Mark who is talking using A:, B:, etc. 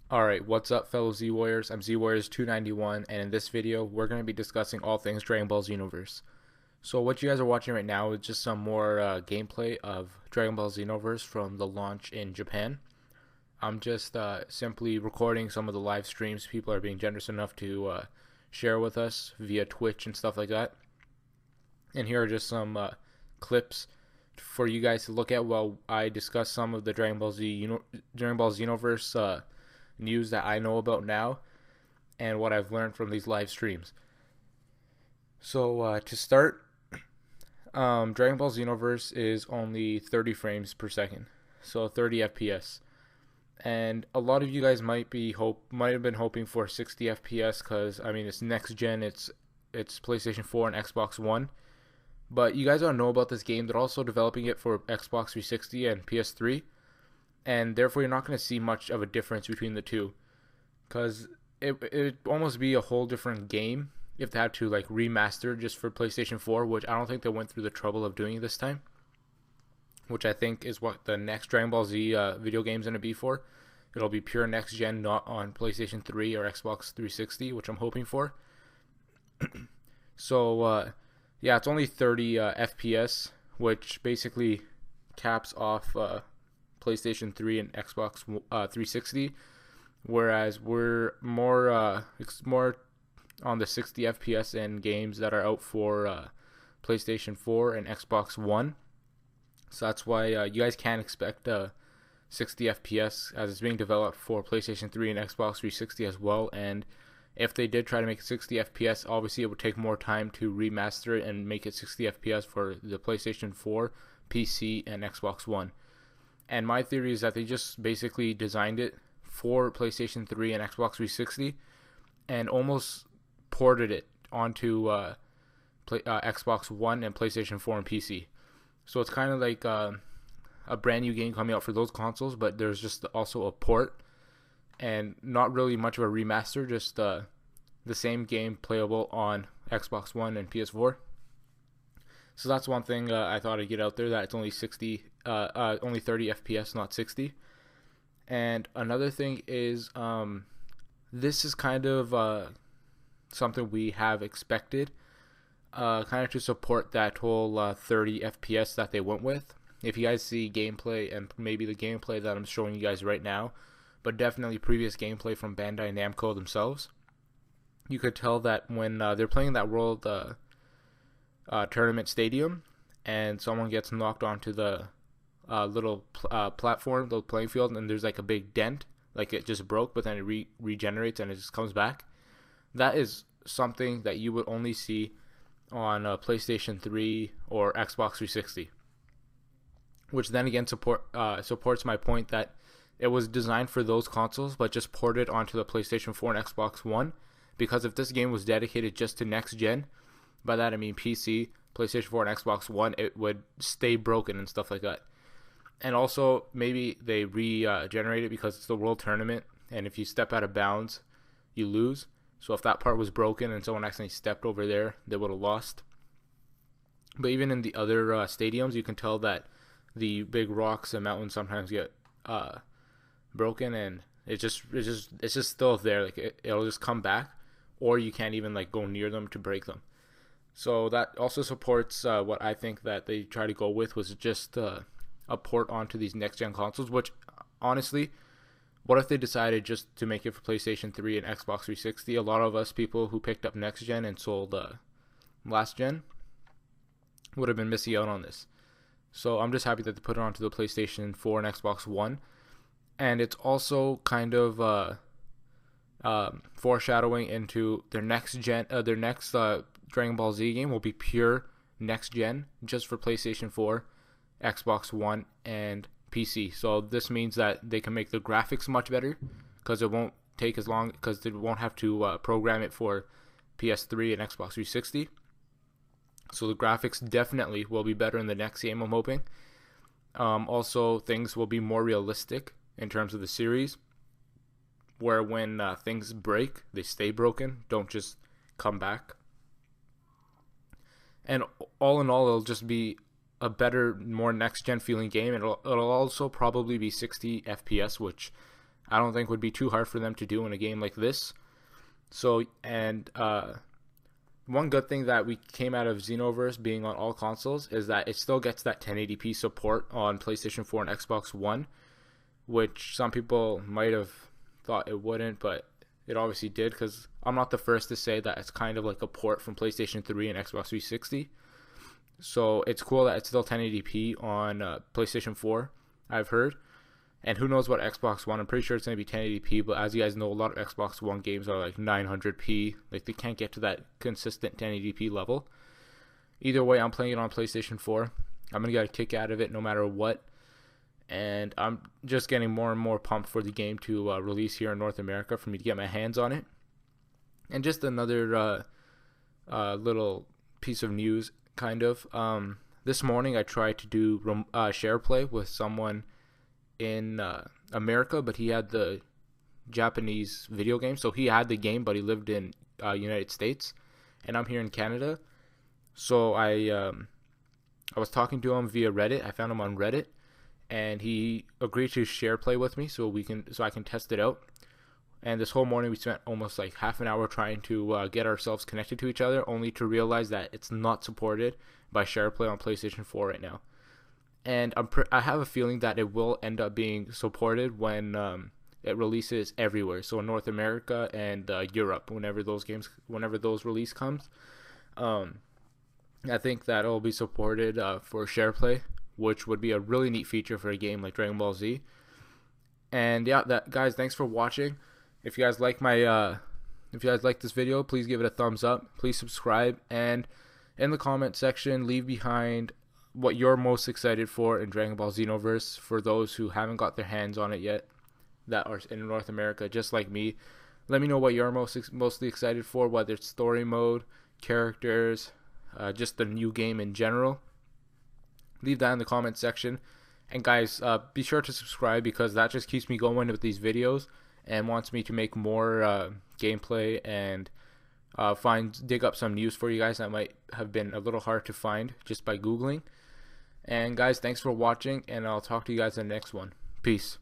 A: Alright, what's up fellow Z-Warriors? I'm zWarriorz291 and in this video we're going to be discussing all things Dragon Ball Xenoverse. So what you guys are watching right now is just some more gameplay of Dragon Ball Xenoverse from the launch in Japan. I'm just simply recording some of the live streams people are being generous enough to share with us via Twitch and stuff like that. And here are just some clips for you guys to look at while I discuss some of the Dragon Ball Xenoverse news that I know about now and what I've learned from these live streams. So to start, Dragon Ball Xenoverse is only 30 frames per second, so 30 FPS. And a lot of you guys might have been hoping for 60 FPS because I mean it's next gen, it's PlayStation 4 and Xbox One. But you guys don't know about this game. They're also developing it for Xbox 360 and PS3, and therefore you're not going to see much of a difference between the two, because it'd almost be a whole different game if they had to like remaster just for PlayStation 4, which I don't think they went through the trouble of doing this time, which I think is what the next Dragon Ball Z video game is going to be for. It'll be pure next gen, not on PlayStation 3 or Xbox 360, which I'm hoping for. So yeah, it's only 30 FPS, which basically caps off PlayStation 3 and Xbox 360, whereas we're more it's more on the 60 FPS in games that are out for PlayStation 4 and Xbox One. So that's why you guys can expect 60 FPS as it's being developed for PlayStation 3 and Xbox 360 as well. And if they did try to make it 60 FPS, obviously it would take more time to remaster it and make it 60 FPS for the PlayStation 4, PC, and Xbox One. And my theory is that they just basically designed it for PlayStation 3 and Xbox 360 and almost ported it onto Xbox One and PlayStation 4 and PC. So it's kind of like a brand new game coming out for those consoles, but there's just also a port and not really much of a remaster, just the same game playable on Xbox One and PS4. So that's one thing I thought I'd get out there, that it's only 30 FPS, not 60. And another thing is, this is kind of something we have expected, kind of to support that whole 30 FPS that they went with. If you guys see gameplay, and maybe the gameplay that I'm showing you guys right now, but definitely previous gameplay from Bandai Namco themselves, you could tell that when they're playing that World Tournament Stadium and someone gets knocked onto the little platform, the playing field, and there's like a big dent, like it just broke, but then it regenerates and it just comes back. That is something that you would only see on PlayStation 3 or Xbox 360, which then again supports my point that it was designed for those consoles, but just ported onto the PlayStation 4 and Xbox One. Because if this game was dedicated just to next gen, by that I mean PC, PlayStation 4, and Xbox One, it would stay broken and stuff like that. And also, maybe they regenerate it because it's the World Tournament, and if you step out of bounds, you lose. So if that part was broken and someone accidentally stepped over there, they would have lost. But even in the other stadiums, you can tell that the big rocks and mountains sometimes get broken, and it's just still there. Like it'll just come back, or you can't even like go near them to break them. So that also supports what I think that they try to go with, was just a port onto these next gen consoles. Which honestly, what if they decided just to make it for PlayStation 3 and Xbox 360? A lot of us people who picked up next gen and sold last gen would have been missing out on this. So I'm just happy that they put it onto the PlayStation 4 and Xbox One. And it's also kind of foreshadowing into their next gen. Their next Dragon Ball Z game will be pure next gen, just for PlayStation 4, Xbox One, and PC. So this means that they can make the graphics much better, because it won't take as long, because they won't have to program it for PS3 and Xbox 360. So the graphics definitely will be better in the next game, I'm hoping. Also, things will be more realistic in terms of the series, where when things break, they stay broken, don't just come back. And all in all, it'll just be a better, more next-gen feeling game. And it'll also probably be 60 FPS, which I don't think would be too hard for them to do in a game like this. So, and one good thing that we came out of Xenoverse being on all consoles is that it still gets that 1080p support on PlayStation 4 and Xbox One, which some people might have thought it wouldn't, but it obviously did, because I'm not the first to say that it's kind of like a port from PlayStation 3 and Xbox 360. So it's cool that it's still 1080p on PlayStation 4, I've heard. And who knows what Xbox One, I'm pretty sure it's going to be 1080p, but as you guys know, a lot of Xbox One games are like 900p. Like, they can't get to that consistent 1080p level. Either way, I'm playing it on PlayStation 4. I'm going to get a kick out of it no matter what. And I'm just getting more and more pumped for the game to release here in North America, for me to get my hands on it. And just another little piece of news, kind of. This morning I tried to do share play with someone in America, but he had the Japanese video game. So he had the game, but he lived in United States, and I'm here in Canada. So I was talking to him via Reddit. I found him on Reddit, and he agreed to share play with me so I can test it out. And this whole morning we spent almost like half an hour trying to get ourselves connected to each other, only to realize that it's not supported by SharePlay on PlayStation 4 right now. And I have a feeling that it will end up being supported when it releases everywhere. So in North America and Europe, whenever those release comes, I think that it'll be supported for SharePlay, which would be a really neat feature for a game like Dragon Ball Z. And yeah, guys, thanks for watching. If you guys like this video, please give it a thumbs up. Please subscribe, and in the comment section, leave behind what you're most excited for in Dragon Ball Xenoverse, for those who haven't got their hands on it yet, that are in North America, just like me. Let me know what you're mostly excited for, whether it's story mode, characters, just the new game in general. Leave that in the comment section. And guys, be sure to subscribe, because that just keeps me going with these videos and wants me to make more gameplay and dig up some news for you guys that might have been a little hard to find just by Googling. And guys, thanks for watching, and I'll talk to you guys in the next one. Peace.